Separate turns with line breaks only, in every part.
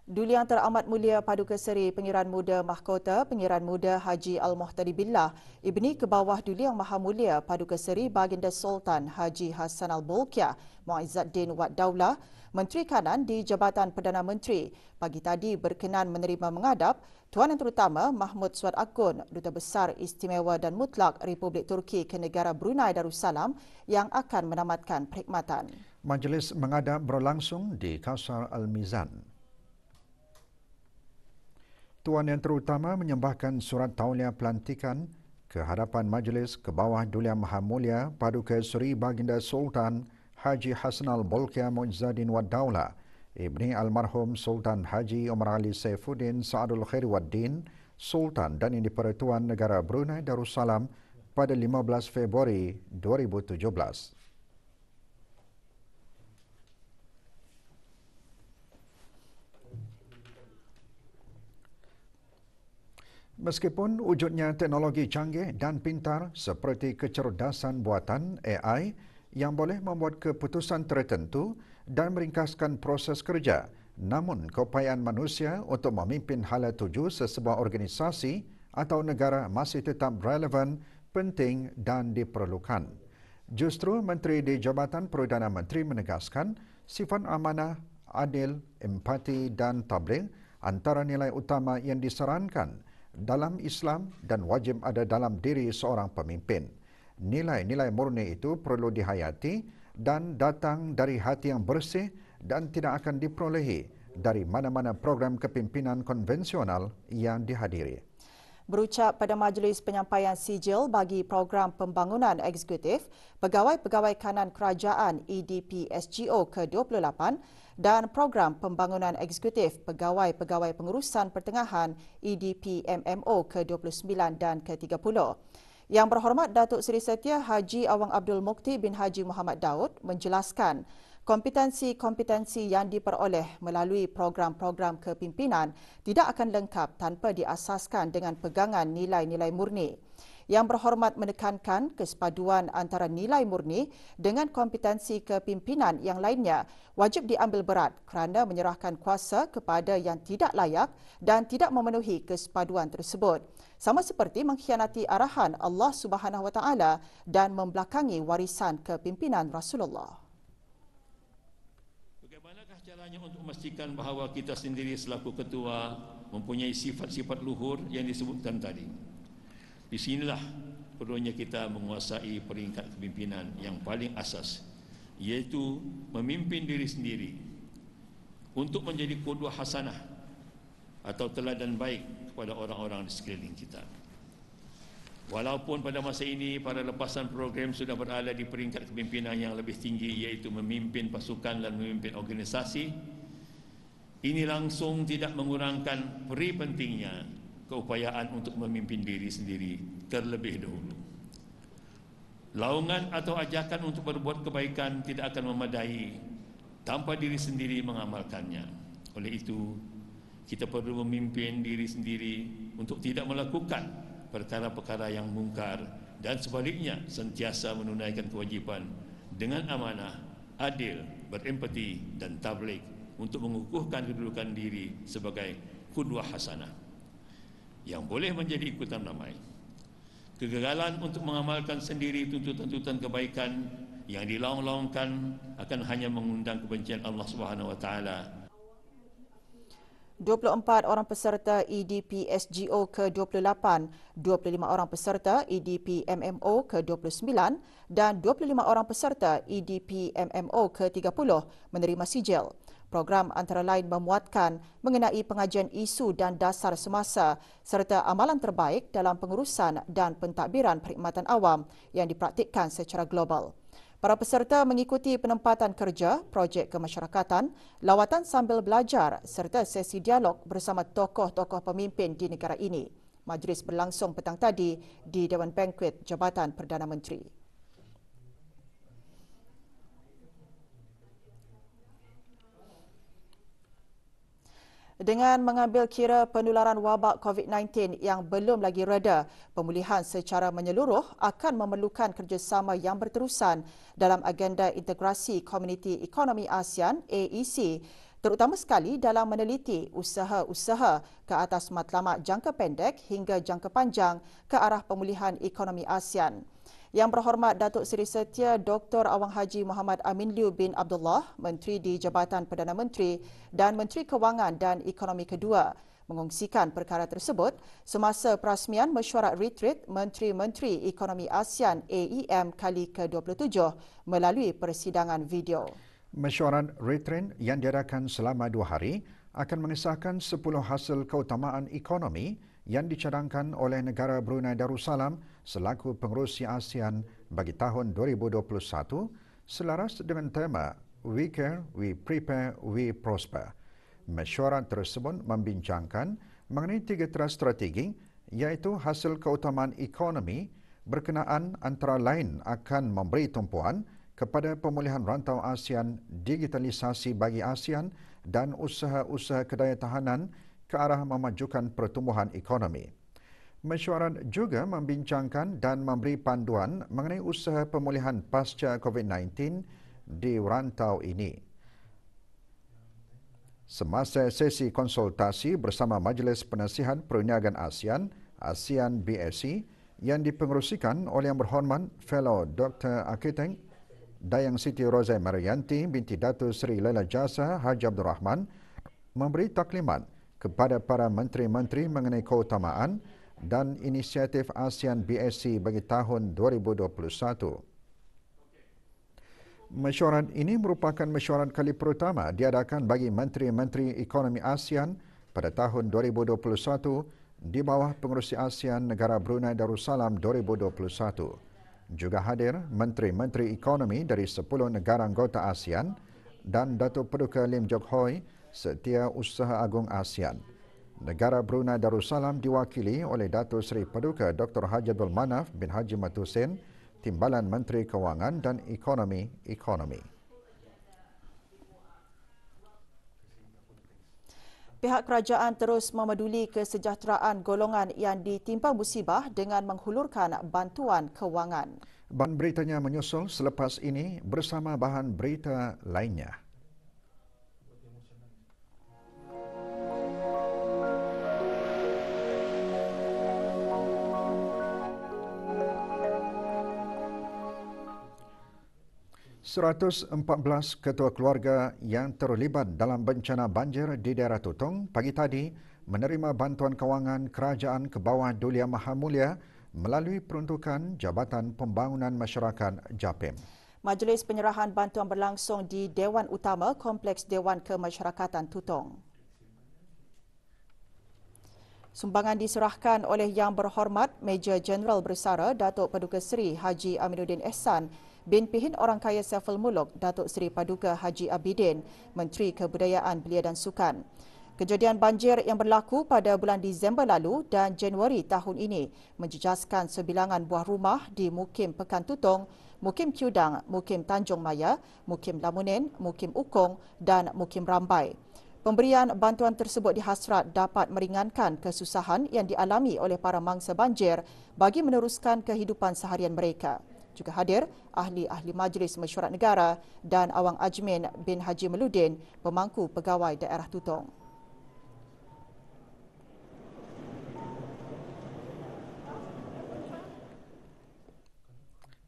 Duli Yang Teramat Mulia Paduka Seri Pengiran Muda Mahkota Pengiran Muda Haji Al-Muhtadi Billah Ibni Kebawah Duli Yang Maha Mulia Paduka Seri Baginda Sultan Haji Hassan Al-Bolkiah Muizzaddin Wad Daulah Menteri Kanan di Jabatan Perdana Menteri pagi tadi berkenan menerima mengadap Tuan Yang Terutama Mahmud Swat Akun Duta Besar Istimewa dan Mutlak Republik Turki ke negara Brunei Darussalam yang akan menamatkan perkhidmatan.
Majlis mengadap berlangsung di Kausar Al-Mizan. Tuan Yang Terutama menyembahkan surat tauliah pelantikan ke hadapan Majlis ke bawah Duli Yang Maha Mulia Paduka Seri Baginda Sultan Haji Hassan Al-Bolkiah Muizzaddin Wad Daulah, Ibni Almarhum Sultan Haji Omar Ali Saifuddin Saadul Khair Waddin, Sultan dan Yang di-Pertuan Negara Brunei Darussalam pada 15 Februari 2017. Meskipun wujudnya teknologi canggih dan pintar seperti kecerdasan buatan AI yang boleh membuat keputusan tertentu dan meringkaskan proses kerja, namun keupayaan manusia untuk memimpin hala tuju sesebuah organisasi atau negara masih tetap relevan, penting dan diperlukan. Justru Menteri di Jabatan Perdana Menteri menegaskan sifat amanah, adil, empati dan tabligh antara nilai utama yang disarankan dalam Islam dan wajib ada dalam diri seorang pemimpin. Nilai-nilai murni itu perlu dihayati dan datang dari hati yang bersih dan tidak akan diperolehi dari mana-mana program kepimpinan konvensional yang dihadiri.
Berucap pada majlis penyampaian sijil bagi program pembangunan eksekutif Pegawai-Pegawai Kanan Kerajaan EDP SGO ke-28 dan program pembangunan eksekutif Pegawai-Pegawai Pengurusan Pertengahan EDP MMO ke-29 dan ke-30. Yang berhormat Datuk Seri Setia Haji Awang Abdul Mukti bin Haji Muhammad Daud menjelaskan kompetensi-kompetensi yang diperoleh melalui program-program kepimpinan tidak akan lengkap tanpa diasaskan dengan pegangan nilai-nilai murni. Yang berhormat menekankan kesepaduan antara nilai murni dengan kompetensi kepimpinan yang lainnya wajib diambil berat kerana menyerahkan kuasa kepada yang tidak layak dan tidak memenuhi kesepaduan tersebut. Sama seperti mengkhianati arahan Allah Subhanahu Wa Taala dan membelakangi warisan kepimpinan Rasulullah.
Bagaimanakah caranya untuk memastikan bahawa kita sendiri selaku ketua mempunyai sifat-sifat luhur yang disebutkan tadi? Di sinilah perlunya kita menguasai peringkat kepimpinan yang paling asas, iaitu memimpin diri sendiri untuk menjadi qudwah hasanah atau teladan baik kepada orang-orang di sekeliling kita. Walaupun pada masa ini para lepasan program sudah berada di peringkat kepimpinan yang lebih tinggi, iaitu memimpin pasukan dan memimpin organisasi, ini langsung tidak mengurangkan peri pentingnya keupayaan untuk memimpin diri sendiri terlebih dahulu. Laungan atau ajakan untuk berbuat kebaikan tidak akan memadai tanpa diri sendiri mengamalkannya. Oleh itu, kita perlu memimpin diri sendiri untuk tidak melakukan perkara-perkara yang mungkar dan sebaliknya sentiasa menunaikan kewajipan dengan amanah, adil, berempati dan tabligh untuk mengukuhkan kedudukan diri sebagai qudwah hasanah yang boleh menjadi ikutan ramai. Kegagalan untuk mengamalkan sendiri tuntutan-tuntutan kebaikan yang dilaung-laungkan akan hanya mengundang kebencian Allah Subhanahu Wa Taala.
24 orang peserta EDP SGO ke-28, 25 orang peserta EDP MMO ke-29 dan 25 orang peserta EDP MMO ke-30 menerima sijil. Program antara lain memuatkan mengenai pengajian isu dan dasar semasa serta amalan terbaik dalam pengurusan dan pentadbiran perkhidmatan awam yang dipraktikkan secara global. Para peserta mengikuti penempatan kerja, projek kemasyarakatan, lawatan sambil belajar serta sesi dialog bersama tokoh-tokoh pemimpin di negara ini. Majlis berlangsung petang tadi di Dewan Bankuet Jabatan Perdana Menteri. Dengan mengambil kira penularan wabak COVID-19 yang belum lagi reda, pemulihan secara menyeluruh akan memerlukan kerjasama yang berterusan dalam agenda integrasi Komuniti Ekonomi ASEAN AEC terutama sekali dalam meneliti usaha-usaha ke atas matlamat jangka pendek hingga jangka panjang ke arah pemulihan ekonomi ASEAN. Yang Berhormat Datuk Seri Setia Dr. Awang Haji Muhammad Amin Liu bin Abdullah, Menteri di Jabatan Perdana Menteri dan Menteri Kewangan dan Ekonomi kedua, mengongsikan perkara tersebut semasa perasmian mesyuarat retreat Menteri-Menteri Ekonomi ASEAN AEM kali ke-27 melalui persidangan video.
Mesyuarat retreat yang diadakan selama 2 hari akan mengesahkan 10 hasil keutamaan ekonomi yang dicadangkan oleh negara Brunei Darussalam selaku pengerusi ASEAN bagi tahun 2021 selaras dengan tema We Care, We Prepare, We Prosper. Mesyuarat tersebut membincangkan mengenai 3 teras strategi iaitu hasil keutamaan ekonomi berkenaan antara lain akan memberi tumpuan kepada pemulihan rantau ASEAN, digitalisasi bagi ASEAN dan usaha-usaha kedayatahanan ke arah memajukan pertumbuhan ekonomi. Mesyuarat juga membincangkan dan memberi panduan mengenai usaha pemulihan pasca COVID-19 di rantau ini. Semasa sesi konsultasi bersama Majlis Penasihat Perniagaan ASEAN, ASEAN BSC, yang dipengerusikan oleh Yang Berhormat Fellow Dr. Arkitek Dayang Siti Rozai Marianti binti Datuk Seri Laila Jasa Haji Abdul Rahman memberi taklimat kepada para menteri-menteri mengenai keutamaan dan inisiatif ASEAN BSC bagi tahun 2021. Mesyuarat ini merupakan mesyuarat kali pertama diadakan bagi menteri-menteri ekonomi ASEAN pada tahun 2021 di bawah pengerusi ASEAN negara Brunei Darussalam 2021. Juga hadir menteri-menteri ekonomi dari 10 negara anggota ASEAN dan Datuk Paduka Lim Jock Hoi, Setiausaha Agung ASEAN. Negara Brunei Darussalam diwakili oleh Datuk Seri Paduka Dr. Haji Abdul Manaf bin Haji Mat Hussein, Timbalan Menteri Kewangan dan Ekonomi.
Pihak kerajaan terus memeduli kesejahteraan golongan yang ditimpa musibah dengan menghulurkan bantuan kewangan.
Bahan beritanya menyusul selepas ini bersama bahan berita lainnya. Seratus 114 ketua keluarga yang terlibat dalam bencana banjir di daerah Tutong pagi tadi menerima bantuan kewangan kerajaan ke bawah Duli Yang Maha Mulia melalui peruntukan Jabatan Pembangunan Masyarakat JAPIM.
Majlis penyerahan bantuan berlangsung di Dewan Utama Kompleks Dewan Kemasyarakatan Tutong. Sumbangan diserahkan oleh Yang Berhormat Major Jeneral Bersara Datuk Paduka Seri Haji Aminuddin Ehsan bin Pihin Orang Kaya Saiful Muluk Datuk Seri Paduka Haji Abidin, Menteri Kebudayaan Belia dan Sukan. Kejadian banjir yang berlaku pada bulan Disember lalu dan Januari tahun ini menjejaskan sebilangan buah rumah di Mukim Pekan Tutong, Mukim Ciudang, Mukim Tanjung Maya, Mukim Lamunen, Mukim Ukong dan Mukim Rambai. Pemberian bantuan tersebut dihasrat dapat meringankan kesusahan yang dialami oleh para mangsa banjir bagi meneruskan kehidupan seharian mereka. Juga hadir ahli-ahli Majlis Mesyuarat Negara dan Awang Ajmin bin Haji Meludin, pemangku pegawai daerah Tutong.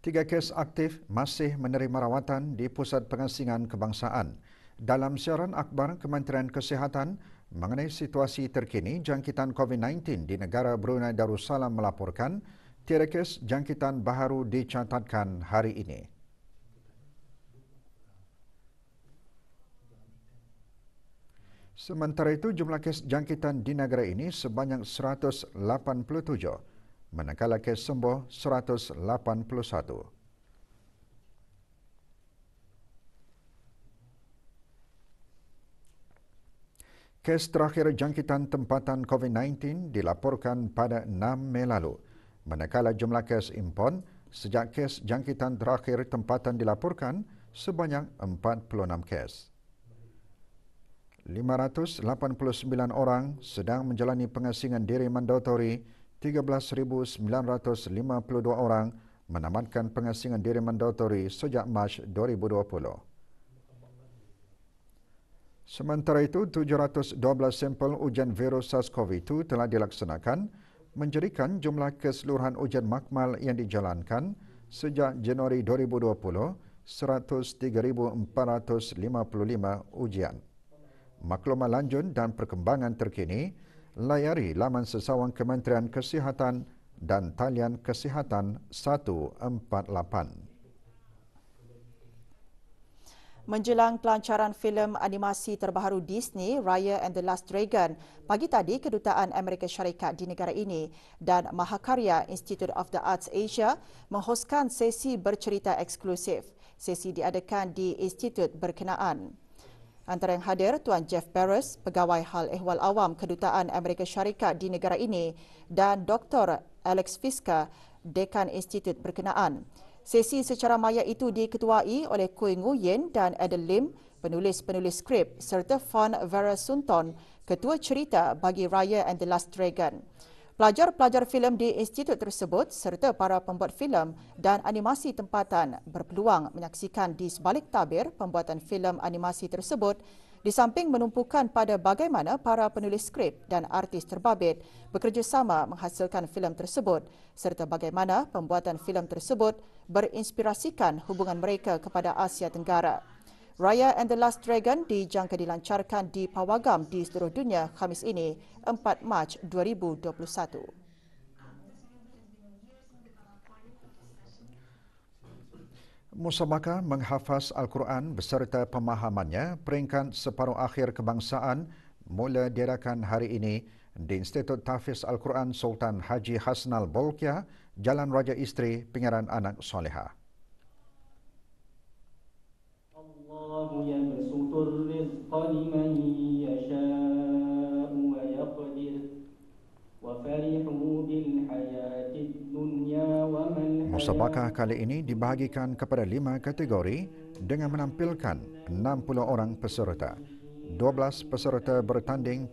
Tiga kes aktif masih menerima rawatan di Pusat Pengasingan Kebangsaan. Dalam siaran akhbar Kementerian Kesihatan mengenai situasi terkini jangkitan COVID-19 di negara Brunei Darussalam melaporkan tiada kes jangkitan baharu dicatatkan hari ini. Sementara itu, jumlah kes jangkitan di negara ini sebanyak 187, manakala kes sembuh 181. Kes terakhir jangkitan tempatan COVID-19 dilaporkan pada 6 Mei lalu. Manakala jumlah kes impon sejak kes jangkitan terakhir tempatan dilaporkan sebanyak 46 kes. 589 orang sedang menjalani pengasingan diri mandatori, 13,952 orang menamatkan pengasingan diri mandatori sejak Mac 2020. Sementara itu, 712 sampel ujian virus SARS-CoV-2 telah dilaksanakan, menjadikan jumlah keseluruhan ujian makmal yang dijalankan sejak Januari 2020 103,455 ujian. Maklumat lanjut dan perkembangan terkini, layari laman sesawang Kementerian Kesihatan dan talian Kesihatan 148.
Menjelang pelancaran filem animasi terbaru Disney, Raya and the Last Dragon, pagi tadi Kedutaan Amerika Syarikat di negara ini dan Mahakarya Institute of the Arts Asia menghoskan sesi bercerita eksklusif. Sesi diadakan di institut berkenaan. Antara yang hadir Tuan Jeff Barris, Pegawai Hal Ehwal Awam Kedutaan Amerika Syarikat di negara ini dan Dr. Alex Fiska, Dekan Institut berkenaan. Sesi secara maya itu diketuai oleh Kui Ngu Yen dan Adel Lim, penulis-penulis skrip serta Fan Vera Sunton, ketua cerita bagi Raya and the Last Dragon. Pelajar-pelajar filem di institut tersebut serta para pembuat filem dan animasi tempatan berpeluang menyaksikan di sebalik tabir pembuatan filem animasi tersebut di samping menumpukan pada bagaimana para penulis skrip dan artis terbabit bekerjasama menghasilkan filem tersebut serta bagaimana pembuatan filem tersebut berinspirasikan hubungan mereka kepada Asia Tenggara. Raya and the Last Dragon dijangka dilancarkan di pawagam di seluruh dunia Khamis ini, 4 Mac 2021.
Musabaqah menghafaz Al-Quran beserta pemahamannya peringkat separuh akhir kebangsaan mula diadakan hari ini di Institut Tahfiz Al-Quran Sultan Haji Hasnal Bolkiah, Jalan Raja Isteri, Pengeran Anak Solehah. Allahu yabsutur rizqa liman yasha'u wa yaqdir wa farihu bil hayatid dunya wa mal. Musabaqah kali ini dibahagikan kepada 5 kategori dengan menampilkan 60 orang peserta. 12 peserta bertanding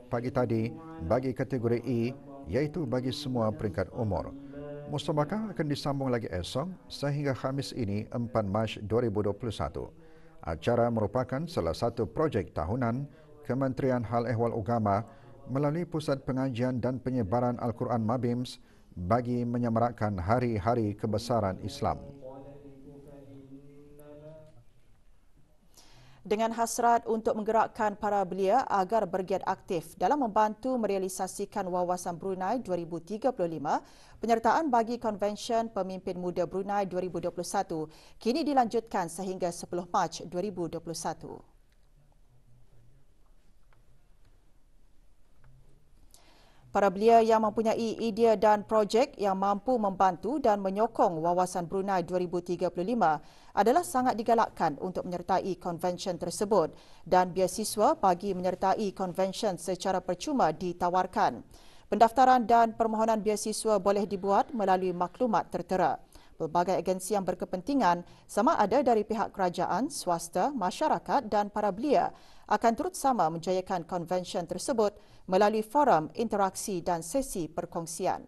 pagi tadi bagi kategori E, iaitu bagi semua peringkat umur. Musabaqah akan disambung lagi esok sehingga Khamis ini 4 Mac 2021. Acara merupakan salah satu projek tahunan Kementerian Hal Ehwal Agama melalui Pusat Pengajian dan Penyebaran Al-Quran Mabims bagi menyemarakkan hari-hari kebesaran Islam.
Dengan hasrat untuk menggerakkan para belia agar bergiat aktif dalam membantu merealisasikan Wawasan Brunei 2035, penyertaan bagi Konvensyen Pemimpin Muda Brunei 2021 kini dilanjutkan sehingga 10 Mac 2021. Para belia yang mempunyai idea dan projek yang mampu membantu dan menyokong Wawasan Brunei 2035 adalah sangat digalakkan untuk menyertai konvensyen tersebut dan biasiswa bagi menyertai konvensyen secara percuma ditawarkan. Pendaftaran dan permohonan biasiswa boleh dibuat melalui maklumat tertera. Pelbagai agensi yang berkepentingan sama ada dari pihak kerajaan, swasta, masyarakat dan para belia akan turut sama menjayakan konvensyen tersebut melalui forum, interaksi dan sesi perkongsian.